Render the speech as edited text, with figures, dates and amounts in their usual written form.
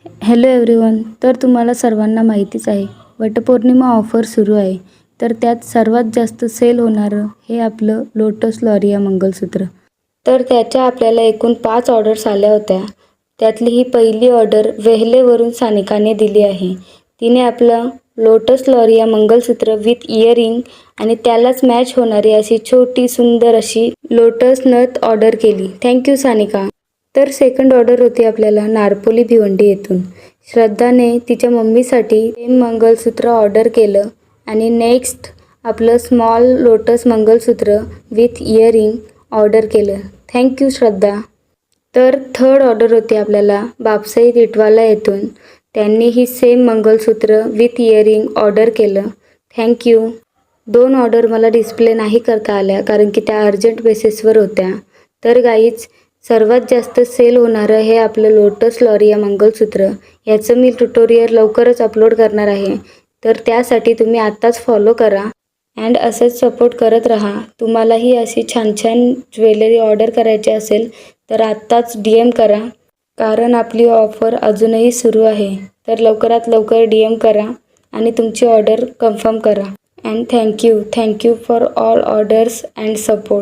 Hello everyone. तर तुम्हाला सर्वांना माहितीच आहे वटपौर्णिमा ऑफर सुरू आहे. तर त्यात सर्वात जास्त सेल होणारं हे आपलं लोटस लॉरिया मंगलसूत्र. तर त्याच्या आपल्याला एकूण 5 ऑर्डर्स आल्या होत्या. त्यातली ही पहिली ऑर्डर वेहलेवरून सानिकाने दिली आहे. तिने आपलं लोटस लॉरिया मंगलसूत्र विथ इयरिंग आणि त्यालाच मॅच होणारी अशी छोटी सुंदर अशी लोटस नथ ऑर्डर केली. थँक्यू सानिका. तर सेकंड ऑर्डर होती आपल्याला नारपोली भिवंडी येथून. श्रद्धाने तिच्या मम्मीसाठी सेम मंगलसूत्र ऑर्डर केलं आणि नेक्स्ट आपलं small lotus mangalsutra with earring order केलं. थँक्यू श्रद्धा. तर थर्ड ऑर्डर होती आपल्याला बापसाई टिटवाला येथून. त्यांनी ही same mangalsutra with earring order केलं. थँक्यू. 2 ऑर्डर मला डिस्प्ले नाही करता आल्या कारण की त्या अर्जंट बेसिसवर होत्या. तर गाईज, सर्वात जास्त सेल होणारं हे आपलं लोटस लॉरिया मंगलसूत्र याचं मी ट्युटोरियल लवकरच अपलोड करणार आहे. तर त्यासाठी तुम्ही आत्ताच फॉलो करा अँड असंच सपोर्ट करत राहा. तुम्हालाही अशी छान छान ज्वेलरी ऑर्डर करायची असेल तर आत्ताच DM करा, कारण आपली ऑफर अजूनही सुरू आहे. तर लवकरात लवकर DM करा आणि तुमची ऑर्डर कन्फर्म करा. And thank you for all orders and support.